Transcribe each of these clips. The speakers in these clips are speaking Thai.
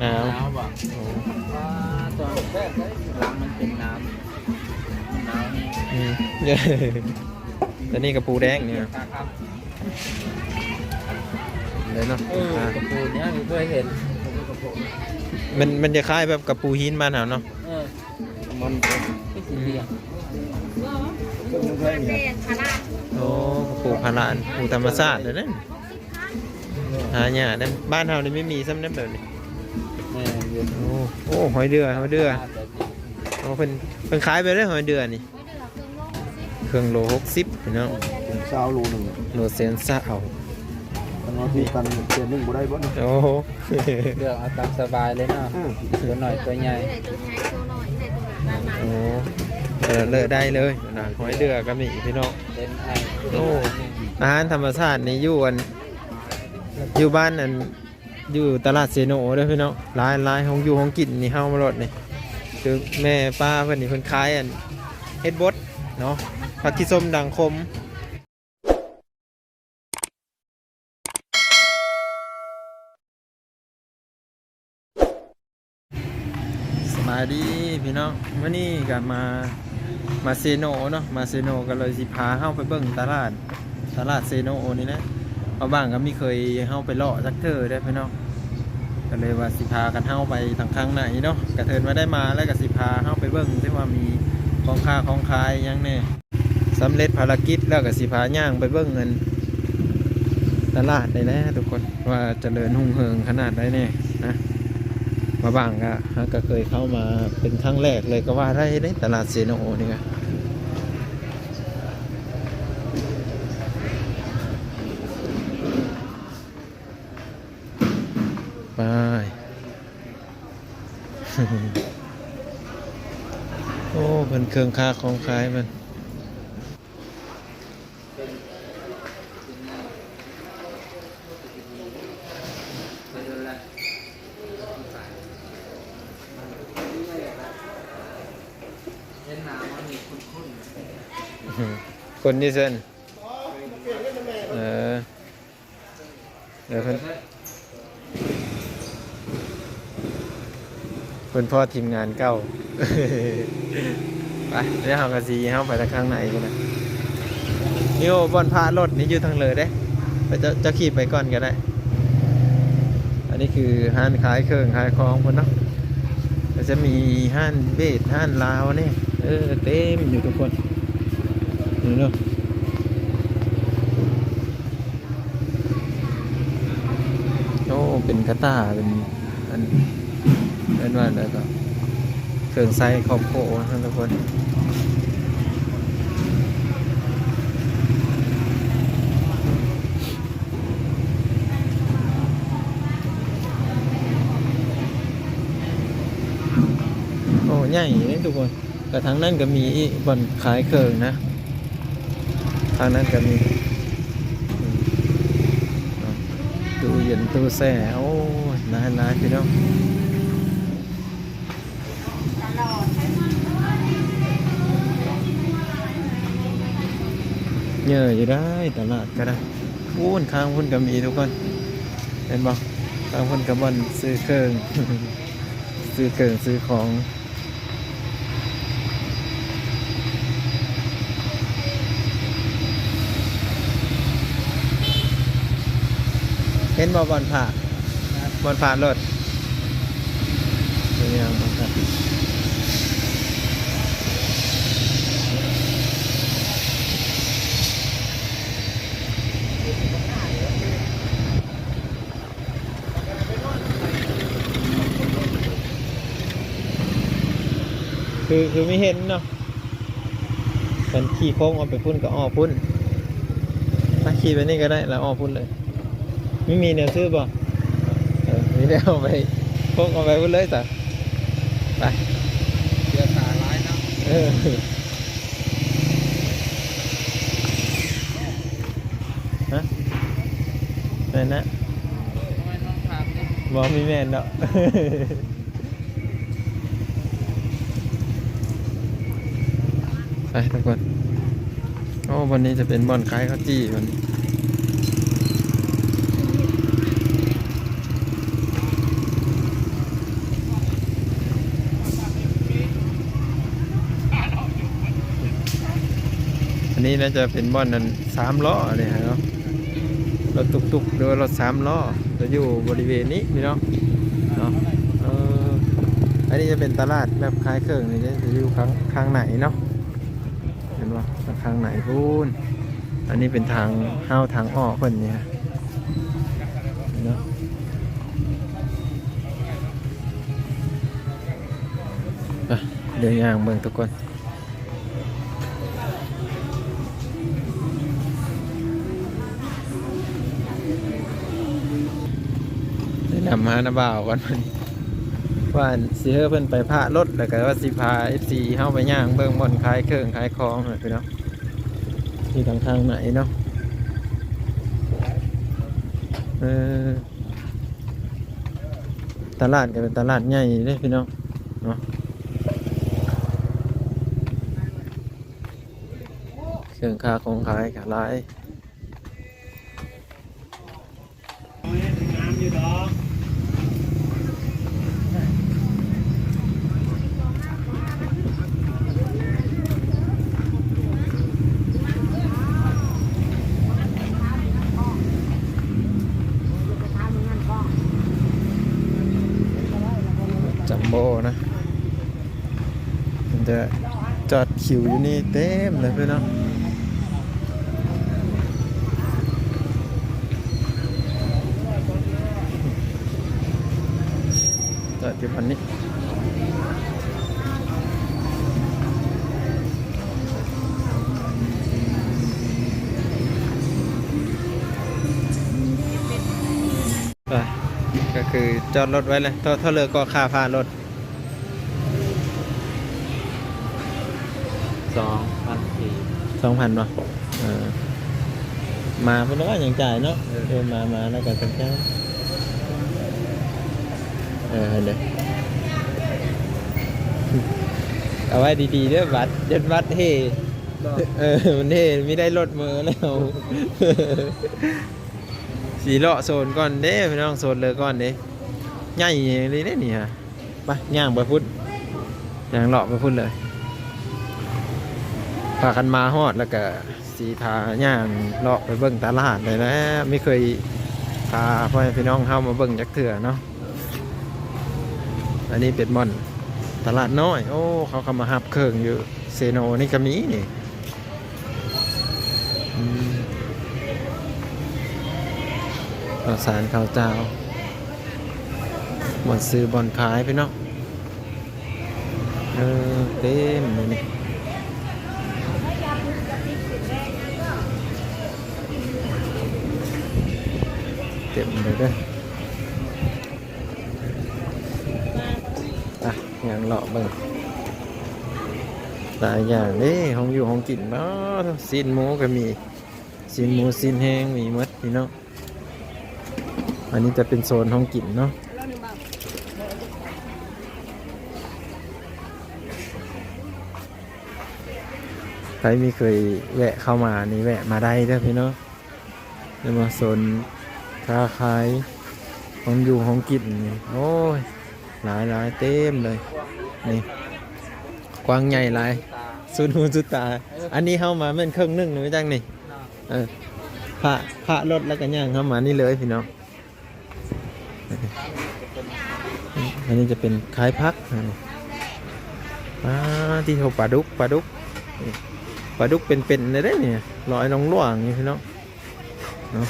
หนาว หนาวบ่ว่าตอนแรกเลยหลังมันเป็นน้ำมันหนาวนี่ เยอะแต่นี่กระปูแดงเนี่ย ครับ เลยเนาะ กระปูเนี้ยเคยเห็นกระปู มันจะคล้ายแบบกระปูหินบ้านเราเนาะ มันไม่สีเหลือง โอ้กระปูพาราปูธรรมชาติเลยนั่นหาเนี่ยนั่นบ้านเรานี่ไม่มีซ้ำนั่นแบบนี้ แม่เย็น โอ้หอยเดือโอ้เป็นขายไปเลยหอยเดือนี่เครื่องโล60พี่น้อง เป็นเช้าโลหนึ่ง โลเซนซ่าเอา มันว่าที่กันเดือนหนึ่งบ่ได้บ่เนี่ย โอ้ เลือกเอาตามสบายเลยเนาะตัวหน่อยตัวใหญ่ โอ้เลอะได้เลยนะหอยเดือก็มีพี่น้อง เป็นไอ โอ้อาหารธรรมชาตินี่อยู่บ้านอันอยู่ตลาดเซโนเด้อพี่น้องร้านของอยู่ของกินนี่เฮามาโลดนี่คือแม่ป้าเพิ่นนี่เพิ่นขายอันเฮ็ดบดเนาะผักขี้ส้มดังคมสบายดีพี่น้องวันนี้ก็มาเซโนเนาะมาเซโนก็เลยสิพาเฮาไปเบิ่งตลาดเซโนนี่นะเอาบ้างก็ไม่เคยเฮาไปเลาะจักเทื่อได้พี่น้องก็เลยว่าสิพากันเฮาไปทางข้างไหนเนาะกระเทินมาได้มาแล้วก็สิพาเฮาไปเบิ่งที่ว่ามีของค้าของขายหยังแน่สำเร็จภารกิจแล้วก็สิพาย่างไปเบิ่งเงินตลาดได้แล้วทุกคนว่าเจริญรุ่งเรืองขนาดใดแน่นะมาบ้างก็เคยเข้ามาเป็นครั้งแรกเลยก็ว่าได้ในตลาดเซโนนี่ก็ไป โอ้เป็นเครื่องค้าของขายมันคนนี่เส้นเดี๋ยวเพิ่นพ่อทีมงานเก่า ไปเดี๋ยวเฮากะสิเฮาไปทางข้างในกันนะนี่โอ้บอนพารถนี่อยู่ทางเลยเด้ไปจะขี่ไปก่อนก็ได้อันนี้คือห้านขายเครื่องขายของพุ่นเนาะก็จะมีห้านเบสห้านลาวนี่เต็มอยู่ทุกคนนี่เนาะโอ้เป็นกระต้าเป็นอันเป็นว่าแล้วก็เครื่องไซส์ครอบโคทั้งทุกคนโอ้ใหญ่เลยทุกคนแต่ทางนั้นก็มีบ่อนขายเครื่องนะทางนั้นก็มีตู้เย็นตู้แช่โอ้นานพี่น้องเยอะอยู่ได้ตลาดก็ได้พูนข้างพุ่นก็มีทุกคนเห็นบ่ข้างพุ่นก็บ่อนซื้อเครื่อง ซื้อของเห็นบ่บ่อนผ่ารถนี่ครับคือไม่เห็นเนาะมันขี่โค้งออกไปพุ่นก็อ้อพุ่นถ้าขี่ไปนี่ก็ได้แล้วอ้อพุ่นเลยไม่มีแนวซื้อบ่มีแนวไปโค้งออกไปพุ่นเลยจ้ะไป เดือดตาร้ายเนาะ ฮะแม่นนะ ไม่ต้องทำนี่ บอกมีแม่นเนาะ ไปทุกคนโอ้วันนี้จะเป็นบ่อนขายข้าวจี้วันนี้ นนี้น่าจะเป็นบ่อนนั้น3ล้อเนี่ยเนาะรถตุกๆหรือว่ารถ3ล้อจะอยู่บริเวณนี้พี่น้องเนาะอันนี้จะเป็นตลาดแบบขายเครื่องนี่จะอยู่ข้างไหนเนาะเห็นว่าข้างไหนพูนอันนี้เป็นทางเข้าทางออกเพิ่นเนี่ยเนาะไปเดินย่างเบิ่งทุกคนนำมาหน้าบ่าวก่อนว่าสิเฮอเพิ่นไปพารถแล้วก็ว่าสิพา FC เฮาไปย่างเบิ่งบ่อนขายเครื่องขายของน่ะพี่น้องที่ทางไหนเนาะตลาดก็เป็นตลาดใหญ่เด้พี่น้องเนาะเครื่องค้าของขายก็หลายจัมโบ้นะมันจะจอดคิวอยู่นี่เต็มเลยพี่น้องจอดอยู่พันนี้ไปก็คือจอดรถไว้เลยเท่าเรือก็ค่าผ่านรถ 2,000ป่ะมาเพื่อนก็ยังจ่ายเนาะมาแล้วก็ต้องจ่ายเดี๋ยวเอาไว้ดีๆเด้อบัตรเด็ดบัตรเฮ่มันเฮ่ไม่ได้รถมือแล้วสีเลาะโซนก่อนเด้พี่น้องโซนเลยก่อนเด้ใหญ่เลยได้นี่ฮะไปย่างไปพุ่นย่างเลาะไปพุ่นเลยพากันมาฮอดแล้วก็สีทาย่างเลาะไปเบิ่งตลาดเลยนะไม่เคยพาพ่อแม่พี่น้องเข้ามาเบิ่งจักเถื่อเนาะอันนี้เป็นม่อนตลาดน้อยโอ้เขาเข้ามาหับเครื่องอยู่เซโนนี่ก็มีนี่ข้าวสารข้าวเจ้าบ่อนซื้อบ่อนขายพี่น้องเต็มเลยนี่เต็มเลยเด้ออย่างเลาะเบิ่งหลายอย่างนี่ห้องอยู่ห้องกินบ้าซีนหมูก็มีซีนหมูซีนแห้งมีหมดพี่น้องอันนี้จะเป็นโซนห้องกินเนาะใครมีเคยแวะเข้ามานี่แวะมาได้เด้อพี่น้องจะมาโซนค้าขายห้องอยู่ห้องกินนี่โอ้ยหลายเต็มเลยนี่กว้างใหญ่หลายสุดหูสุดตาอันนี้เข้ามาเป็นเครื่องนึ่งหรือจังนี่พระรถแล้วก็ย่างเข้ามานี่เลยพี่น้องอันนี้จะเป็นขายพักที่เขาปลาดุกเป็นๆเลยได้เนี่ยลอยน้องล่วงนี่พี่น้องเนาะ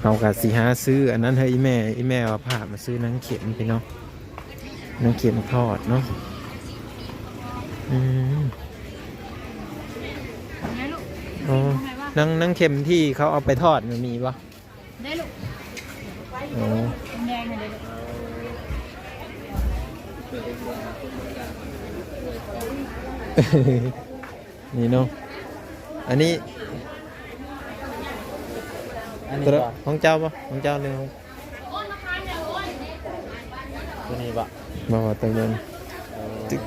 เอากะสีหาซื้ออันนั้นให้อีแม่ว่าพามาซื้อนังเข็มพี่น้องนังเข็มทอดเนาะนังเข็มที่เขาเอาไปทอดมันมีปะได้ลูกแดงเลยนี่เนาะอันนี้ตัวของเจ้าปะของเจ้าเลยตัวนี้ปะมาว่าตัวเงิน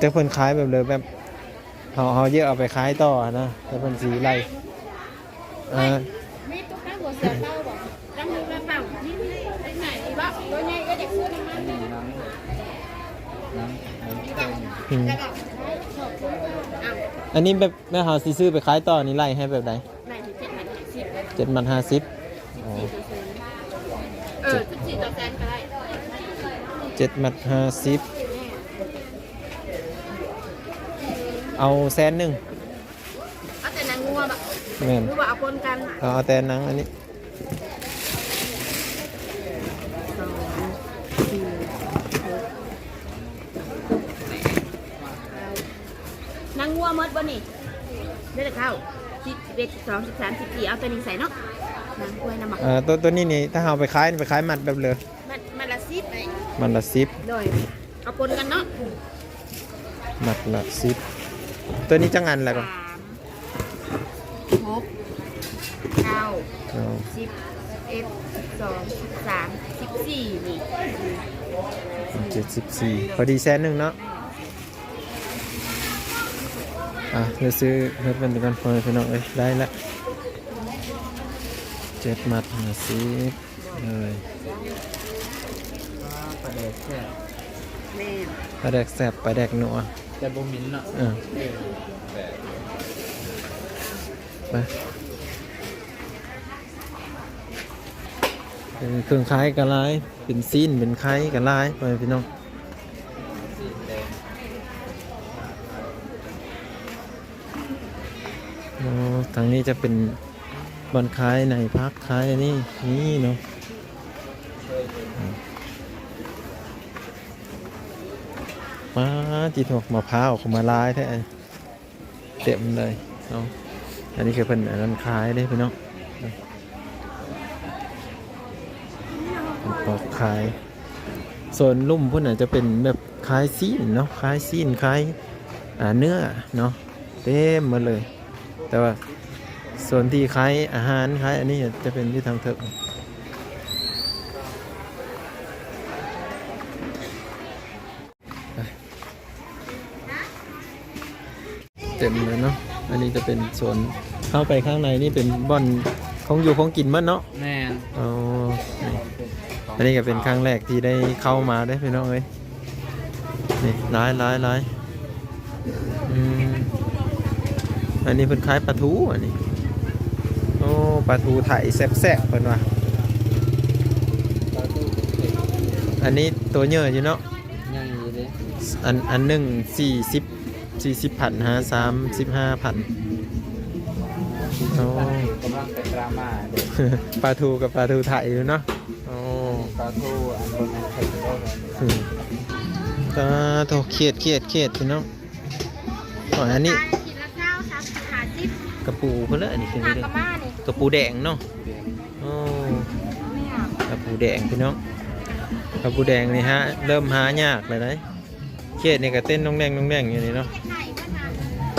จะเพิ่นขายแบบเลยแบบเขาเยอะเอาไปขายต่อนะแต่เพิ่นสีไรมีตุ๊กตาหัวเสือเต้าบอกจำมือมาเป่านี่ไหนบ้างตัวใหญ่ก็จะซื้อน้ำมัน อืม แล้วก็ชอบอ้าว อันนี้แบบแม่เฮาสิซื้อไปขายต่อนี่ไล่ให้แบบไหน ไหนที่7 10 7 มัน 50อ๋อ 14ต่อแสนก็ได้ 7 มัด 50เอา100,000 เอาแต่นางงัวแบบ แม่น หรือว่าเอาปนกัน เอาแต่หนังอันนี้ นางงัวหมดบ่นี่ได้แต่ข้าว11 12 13 14เอาตัวนี้ใส่เนาะนางกล้วยน้ำหมัก ตัวนี้นี่ถ้าเอาไปขายนี่ไปขายมัดแบบเลย มันละ10ไป มันละ10 โดยเอาปนกันเนาะ มัดละ10ตัวนี้จังอันแหละก่อน 3 6 9 เอา 10 12 13 14นี่ 74พอดี100,000เนาะเดี๋ยวซื้อเฮ็ดมันดีกันพอพี่น้องเอ้ยได้ละ7 มัด 50เลย ประเดี๋ยวแค่ แม่ ปลาแดกแซ่บปลาแดกนัว จะบ่มินเนาะ ไปเป็นเครื่องคล้ายกันลายเป็นซีนเป็นไข่กันลายไปพี่น้อง สีแดง โอ้ทางนี้จะเป็นบอนคล้ายในพักคล้ายอันนี้นี่เนาะมาจีถกมะพร้าวเขามาลายแท้เต็มเลยเนาะอันนี้คือเป็นอันนั้นคล้ายได้พี่น้องเป็นปอกคล้ายส่วนลุ่มพวกนั้นจะเป็นแบบคล้ายซีนเนาะคล้ายซีนคล้ายเนื้อเนาะเต็มหมดเลย แต่ว่าส่วนที่คล้ายอาหารคล้ายอันนี้จะเป็นที่ทางเถิกเต็มเลยเนาะอันนี้จะเป็นส่วนเข้าไปข้างในนี่เป็นบ่อนของอยู่ของกินมั้งเนาะ แม่น อ๋อนี่อันนี้ก็เป็นครั้งแรกที่ได้เข้ามาได้พี่น้องเอ้ยนี่ร้ายอันนี้เป็นคล้ายปลาทูอันนี้โอ้ปลาทูไถแซ่บๆเพิ่นว่าอันนี้ตัวเยอะอยู่เนาะ ยังอยู่เด้ อันหนึ่ง40,000หา35,000โอ้ กำลังเป็นดราม่าเด้ ปลาทูกับปลาทูไถอยู่เนาะโอ้ ปลาทูอันบนนั้นเคยได้เลย ตาโตเครียดพี่น้องอ๋ออันนี้ กินละข้าว30 กระปูเพื่อนเลยอันนี้คือ 50 เรื่ กะ อง มานี่ กระปูแดงเนาะโอ้กระปูแดงพี่น้องกระปูแดงนี่ฮะเริ่มหายากเลยนะเครียดนี่ก็เต้นน้องแดงอยู่นี่เนาะ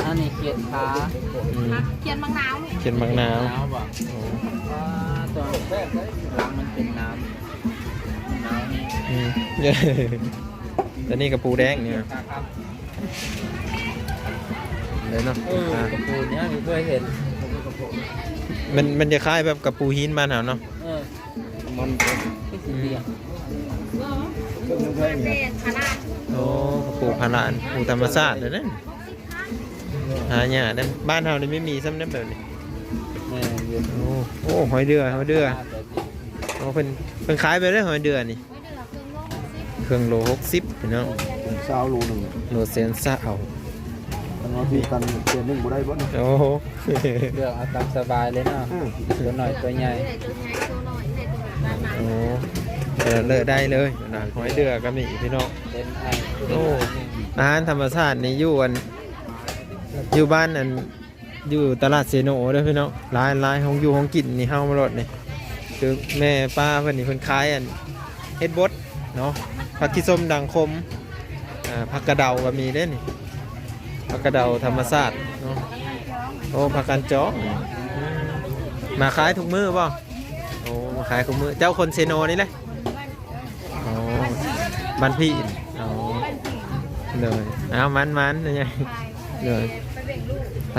อันนี้เขียดขา อืม เขียนบางนาวนี่ เขียนบางนาว น้ำบ่ โอ้ ตัวแรกหลังมันเป็นน้ำนี่ อืมเย้แต่นี่กระปูแดงเนี่ย ครับ เลยเนาะ กระปูเนี้ยเคยเห็น มันจะคล้ายแบบกระปูหินบ้านเราเนาะ มันเป็นสีเหลือง เด็ดขนาด โอ้กระปูพารานปูธรรมชาติเลยนะหายากนั่นบ้านเรานี่ไม่มีซ้ำนั่นแบบนี้ แม่เยอะ โอ้หอยเดือโอ้เป็นขายไปได้หอยเดือนี่เครื่องโล60พี่น้อง ซาวโลหนึ่ง โลเซนซ่าเอา มันเอาที่กันเปลี่ยนหนึ่งบ่ได้บ่เนี่ย โอ้โห เลือกเอาตามสบายเลยเนาะตัวหน่อยตัวใหญ่ ตัวใหญ่ตัวน้อยใส่ตัวแบบนั้น โอ้เลิกได้เลยนะหอยเดือก็มีพี่น้อง เป็นไอ้ โอ้อาหารธรรมชาตินี่อยู่บ้านอันอยู่ตลาดเซโนเด้อพี่น้องร้านของอยู่ของกินนี่เฮามาโลดนี่คือแม่ป้าเพิ่นนี่เพิ่นขายอันเฮ็ดบดเนาะผักขี้ส้มดังคมผักกระเดาก็มีเด้นี่ผักกระเดาธรรมชาติเนาะโอ้ผักกันจ้องมาขายทุกมื้อป่ะโอ้มาขายทุกมื้อเจ้าคนเซโนนี่แหละโอ้บ้านพี่โอ้เลยเอามันยังไงเลยไป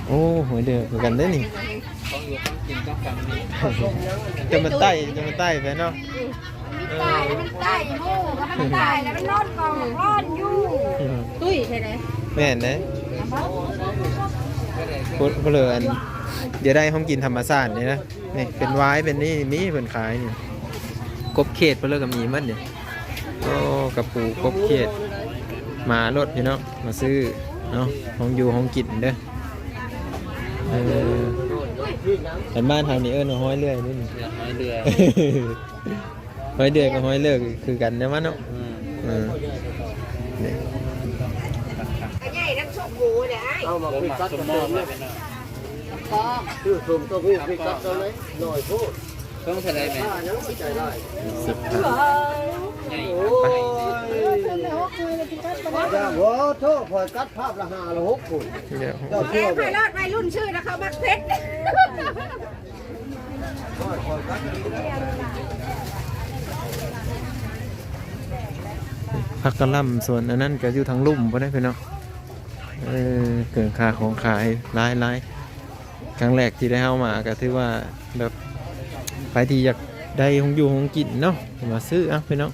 โอ้หัวเดือดเหมือนกันได้นี่ ของอยู่ต้องกินต้องฟังนี่ จะมาไต่ไปเนาะ ตายแล้วมันตายหมู่ก็มันตายแล้วมันนอนกองร้อนอยู่ ตุ้ยใช่ไหม แม่นเด้เพนเลยอันเดี๋ยวได้ห้องกินธรรมชาตินี่นะนี่เป็นวายเป็นนี่มีเพิ่นขายนี่กบเขตเพนเลยก็มีมันเนี่ยโอ้กระปูกบเขตมารถพี่เนาะมาซื้อเนาะห้องอยู่ห้องกินเด้อแต่บ้านทางนี้ห้อยเลื่อยนี่ ห้อยเรือ ห้อยเดือยกับห้อยเลิกคือกันนะมันเนาะนี่ ใหญ่น้ำส้มหูเนี่ยไอ้ เอามา ผม คุย มัก กัด ส กัน ม เต็ อ ม เล เลย ย เป็น ชื่อสมตัวพี่คุยกัดกันเลยหน่อยพูด ต้องแสดงไหม ยังไม่ใจได้ สิบ ใหญ่ โอ้ยอย่าหัวโทษคอยกัดภาพละ5ละ6คุณ เดี๋ยว เจ้า แม่ เชื่อ ไพ บ่ รอดวัยรุ่นชื่อนะเขามักเพชร คอยกัดดีนะ ผักกะหล่ำส่วนอันนั้นก็อยู่ทางลุ่มพอได้พี่เนาะเกินค่าของขายหลายครั้งแรกที่ได้เข้ามาก็ถือว่าแบบไปที่อยากได้หงอยู่หงกินเนาะมาซื้ออ่ะพี่เนาะ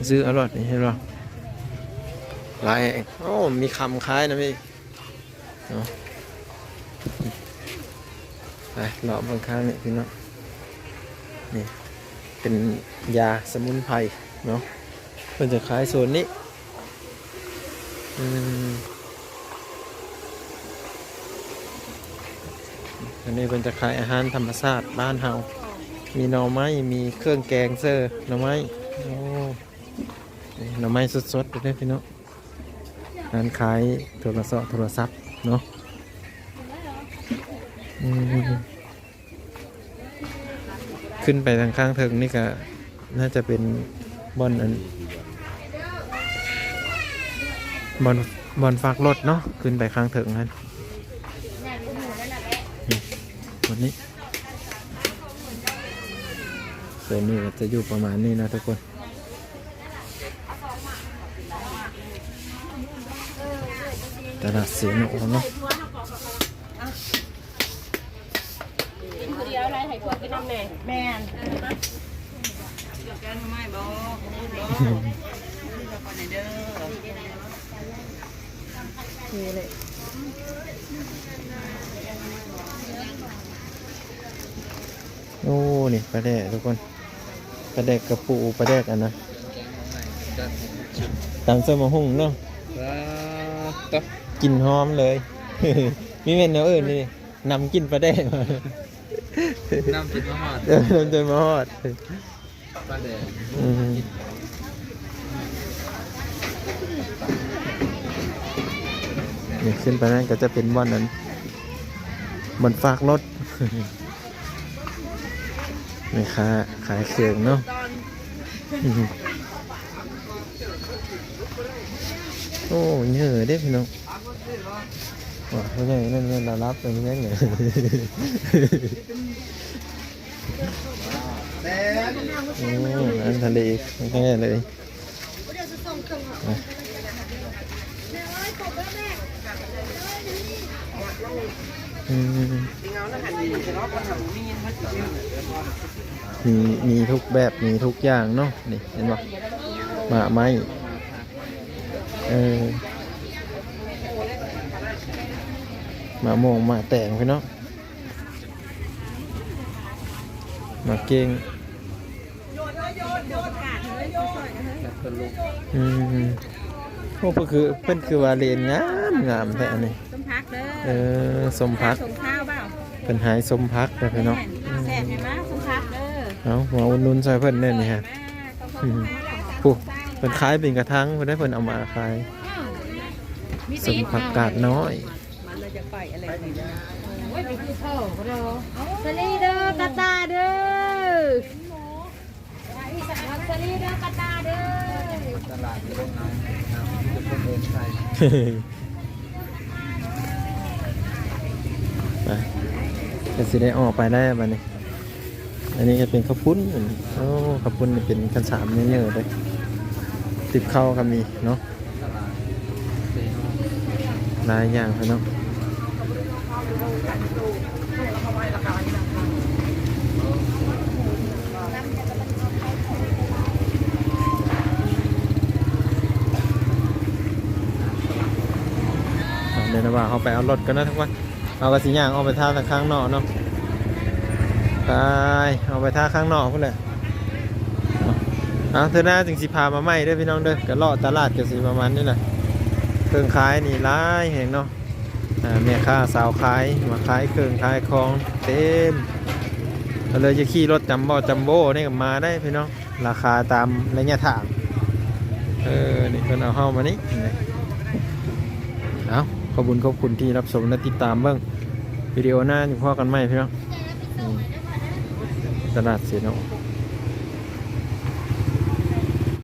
ซื้ออร่อยนี่เห็นป่ะหลายโอ้มีคำคล้ายนะพี่เนาะไปเลาะบางครั้งนี่พี่เนาะนี่เป็นยาสมุนไพรเนาะเพิ่นจะขายโซนนี้อันนี้เพิ่นจะขายอาหารธรรมชาติบ้านเฮามีหน่อไม้มีเครื่องแกงเซอร์หน่อไม้โอ้นี่หน่อไม้สดๆเลยพี่น้องร้านขายโทรศัพท์เนาะขึ้นไปทางข้างเทิงนี่ก็น่าจะเป็นบอนบอนฝากรถเนาะขึ้นไปข้างเถิงนั้นวันนี้ส่วนนี้จะอยู่ประมาณนี้นะทุกคนตลาดเสียโนเนาะ กินคนเดียวอะไรให้พวกกินน้ำแม่แม่นี่เลย โอ้นี่ปลาแดกทุกคนปลาแดกกระปูปลาแดกอันนะตำเส้นมะฮุ่งเนาะ ต๊บ กลิ่นหอมเลย มีเมนูอื่นนี่นำกินปลาแดกมา น้ำจิ้มมะฮอด เดินจนมาฮอด ปลาแดง นี่ขึ้นไปนั่นก็จะเป็นบ่อนนั้นบ่อนฝากรถ นี่ค่ะขายเครื่องเนาะ โอ้เยอะเด้พี่น้องว้าไม่ใช่นั่นเรารับเป็นยังไง โอ้อันทะเลแค่เลยมีทุกแบบมีทุกอย่างเนาะนี่เห็นป่ะหมาไม้หมาโมงหมาแต่งพี่เนาะหมาเก่งโอ้เพิ่นคือว่าเรียนงามแท้อันนี้ ต้มพักเด้อ สมพัก สมข้าวเปล่า เป็นหายสมพักเลยพี่เนาะ แซ่บเห็นไหมต้มพักเด้อ เอาหัวอุ่นนุ่นใส่เพิ่นแน่นี่ฮะ ผู้เพิ่นขายเป็นกระทังเพิ่นได้เพิ่นเอามาขายสมผักกาดน้อย มันเลยจะไปอะไรนี่โอ้ยไปคือพ่อก็เด้อสลีเด้อกระตาเด้อสลีเด้อกระตาเด้อ ตลาดโรงน้ำจะเป็นเดินใส่ ไปก็สิได้ออกไปได้บัดนี้อันนี้ก็เป็นข้าวปุ้นโอ้ข้าวปุ้นนี่เป็นกันสามเยอะๆเลยติดข้าวก็มีเนาะ ตลาดเซโน หลายอย่างเลยเนาะ ว่าเอาไปเอารถกันนะทุกคนเอากระสีย่างเอาไปท่าทางข้างนอกเนาะไปเอาไปท่าข้างนอกพุ่นแหละเอาเธอหน้าจึงสิพามาใหม่เด้อพี่น้องเด้อก็เลาะตลาดกันสิประมาณนี้แหละเครื่องขายนี่ร้ายแห่งเนาะแม่ค้าสาวขายมาขายเครื่องขายของเต็มก็เลยจะขี่รถจัมโบ้นี่ก็มาได้พี่น้องราคาตามระยะทางนี่เพิ่นเอาเข้ามานี่เอาขอบคุณที่รับชมและติดตามเบิ่งวิดีโอหน้าอยู่พอกันใหม่พี่น้องตลาดเสนา